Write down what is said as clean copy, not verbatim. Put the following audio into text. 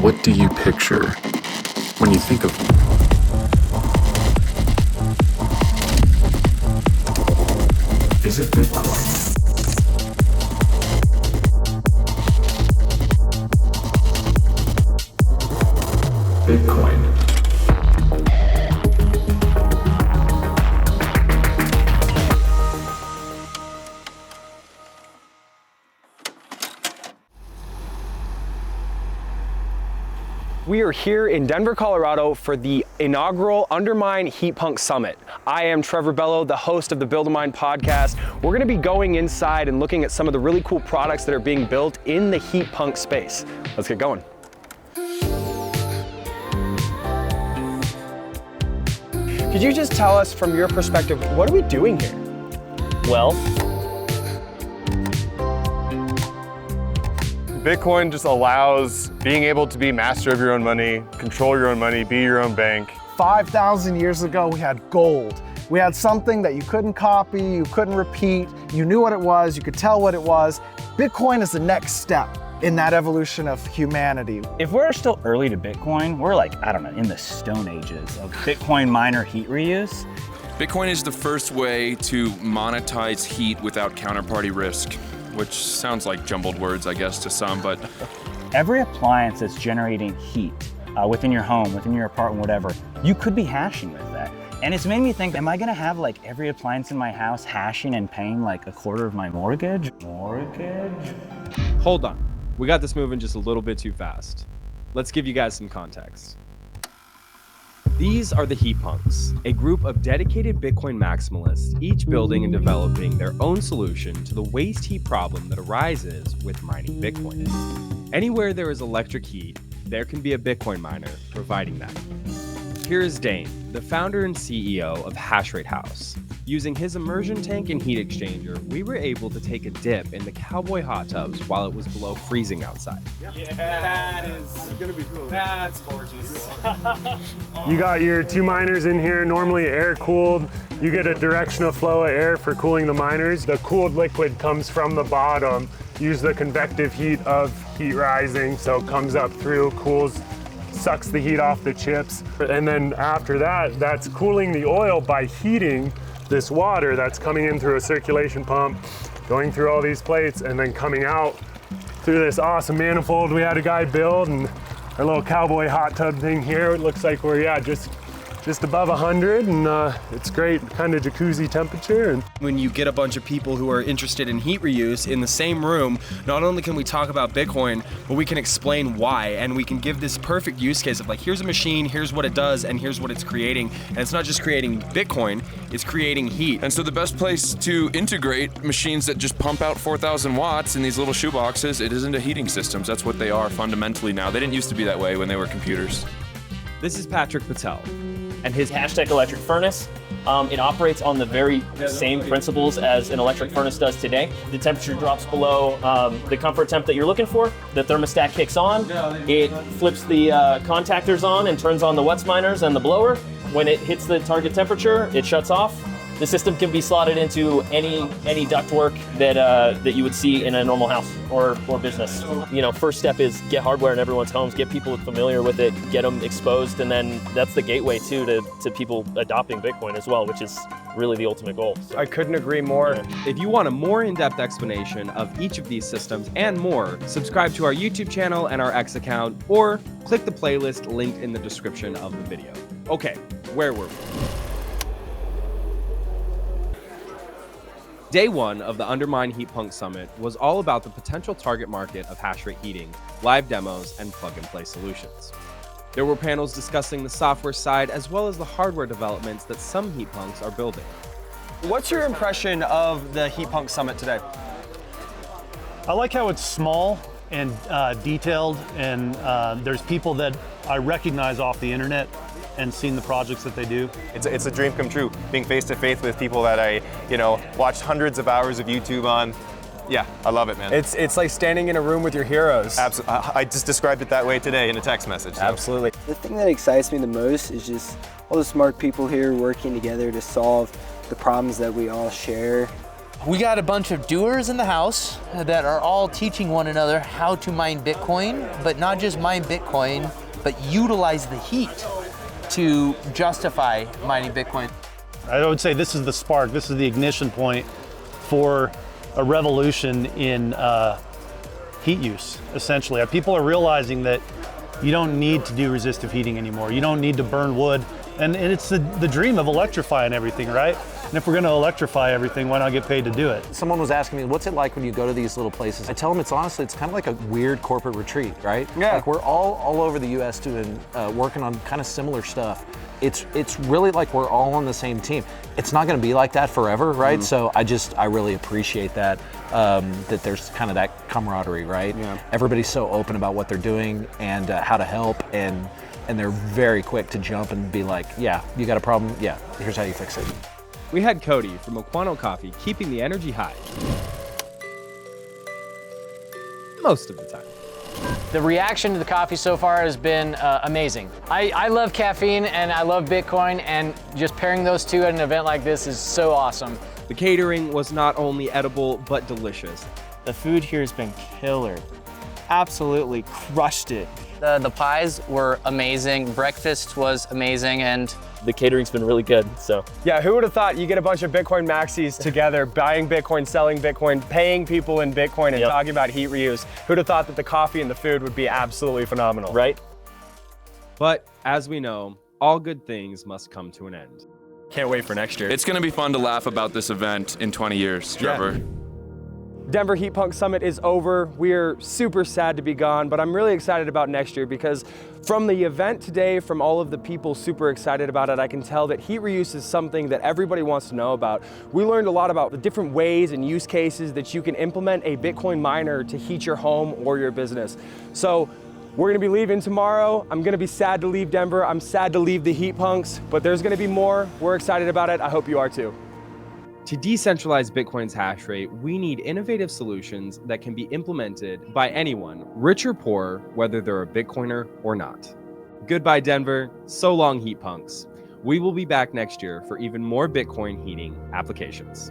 What do you picture when you think of Is it Bitcoin? Bitcoin. We are here in Denver, Colorado for the inaugural Undermine HeatPunks Summit. I am Trevor Bello, the host of the a-Minepod podcast. We're gonna be going inside and looking at some of the really cool products that are being built in the HeatPunk space. Let's get going. Could you just tell us from your perspective, what are we doing here? Well, Bitcoin just allows being able to be master of your own money, control your own money, be your own bank. 5,000 years ago, we had gold. We had something that you couldn't copy, you couldn't repeat, you knew what it was, you could tell what it was. Bitcoin is the next step in that evolution of humanity. If we're still early to Bitcoin, we're like, I don't know, in the stone ages of Bitcoin miner heat reuse. Bitcoin is the first way to monetize heat without counterparty risk, which sounds like jumbled words, I guess, to some, but Every appliance that's generating heat within your home, within your apartment, whatever, you could be hashing with that. And it's made me think, am I gonna have like every appliance in my house hashing and paying like a quarter of my mortgage? Hold on, we got this moving just a little bit too fast. Let's give you guys some context. These are the HeatPunks, a group of dedicated Bitcoin maximalists, each building and developing their own solution to the waste heat problem that arises with mining Bitcoin. Anywhere there is electric heat, there can be a Bitcoin miner providing that. Here is Dane, the founder and CEO of Hashrate House. Using his immersion tank and heat exchanger, we were able to take a dip in the cowboy hot tubs while it was below freezing outside. Yeah, that is gonna be cool. That's gorgeous. You got your two miners in here, normally air cooled. You get a directional flow of air for cooling the miners. The cooled liquid comes from the bottom. Use the convective heat of heat rising, so it comes up through, cools, sucks the heat off the chips. And then after that, that's cooling the oil by heating this water that's coming in through a circulation pump, going through all these plates, and then coming out through this awesome manifold we had a guy build, and our little cowboy hot tub thing here. It looks like we're, just above 100, and it's great, kind of jacuzzi temperature. And when you get a bunch of people who are interested in heat reuse in the same room, not only can we talk about Bitcoin, but we can explain why, and we can give this perfect use case of like, here's a machine, here's what it does, and here's what it's creating. And it's not just creating Bitcoin, it's creating heat. and so the best place to integrate machines that just pump out 4,000 watts in these little shoe boxes, it is into heating systems. That's what they are fundamentally now. They didn't used to be that way when they were computers. This is Patrick Patel, and his Hashtag electric furnace. It operates on the very same principles as an electric furnace does today. The temperature drops below the comfort temp that you're looking for. The thermostat kicks on. It flips the contactors on and turns on the wet miners and the blower. When it hits the target temperature, it shuts off. The system can be slotted into any ductwork that you would see in a normal house or business. You know, first step is get hardware in everyone's homes, get people familiar with it, get them exposed, and then that's the gateway too to people adopting Bitcoin as well, which is really the ultimate goal. I couldn't agree more. If you want a more in-depth explanation of each of these systems and more, subscribe to our YouTube channel and our X account, or click the playlist linked in the description of the video. Okay, where were we? Day one of the Undermine HeatPunks Summit was all about the potential target market of Hashrate Heating, live demos, and plug-and-play solutions. There were panels discussing the software side as well as the hardware developments that some HeatPunks are building. What's your impression of the HeatPunks Summit today? I like how it's small and detailed, and there's people that I recognize off the internet and seeing the projects that they do. it's a dream come true, being face to face with people that I, watched hundreds of hours of YouTube on. Yeah, I love it, man. It's like standing in a room with your heroes. Absolutely. I just described it that way today in a text message. So. Absolutely. The thing that excites me the most is just all the smart people here working together to solve the problems that we all share. We got a bunch of doers in the house that are all teaching one another how to mine Bitcoin, but not just mine Bitcoin, but utilize the heat to justify mining Bitcoin. I would say this is the spark, this is the ignition point for a revolution in heat use, essentially. People are realizing that you don't need to do resistive heating anymore. You don't need to burn wood. And it's the dream of electrifying everything, right? And if we're gonna electrify everything, why not get paid to do it? Someone was asking me, what's it like when you go to these little places? I tell them it's honestly, it's kind of like a weird corporate retreat, right? Yeah. Like we're all over the US doing, working on kind of similar stuff. It's really like we're all on the same team. It's not gonna be like that forever, right? So I really appreciate that, that there's kind of that camaraderie, right? Yeah. Everybody's so open about what they're doing and how to help, and they're very quick to jump and be like, yeah, you got a problem? Yeah, here's how you fix it. We had Cody from Aquano Coffee keeping the energy high. Most of the time. The reaction to the coffee so far has been amazing. I love caffeine and I love Bitcoin, and just pairing those two at an event like this is so awesome. The catering was not only edible, but delicious. The food here has been killer. Absolutely crushed it. The pies were amazing, breakfast was amazing, and the catering's been really good, so. Yeah, who would have thought you get a bunch of Bitcoin maxis together, buying Bitcoin, selling Bitcoin, paying people in Bitcoin, and talking about heat reuse? Who'd have thought that the coffee and the food would be absolutely phenomenal? Right? But as we know, all good things must come to an end. Can't wait for next year. It's gonna be fun to laugh about this event in 20 years, Trevor. Yeah. Denver HeatPunks Summit is over. We're super sad to be gone, but I'm really excited about next year because from the event today, from all of the people super excited about it, I can tell that heat reuse is something that everybody wants to know about. We learned a lot about the different ways and use cases that you can implement a Bitcoin miner to heat your home or your business. So we're gonna be leaving tomorrow. I'm gonna be sad to leave Denver. I'm sad to leave the HeatPunks, but there's gonna be more. We're excited about it. I hope you are too. To decentralize Bitcoin's hash rate, we need innovative solutions that can be implemented by anyone, rich or poor, whether they're a Bitcoiner or not. Goodbye, Denver. So long, HeatPunks. We will be back next year for even more Bitcoin heating applications.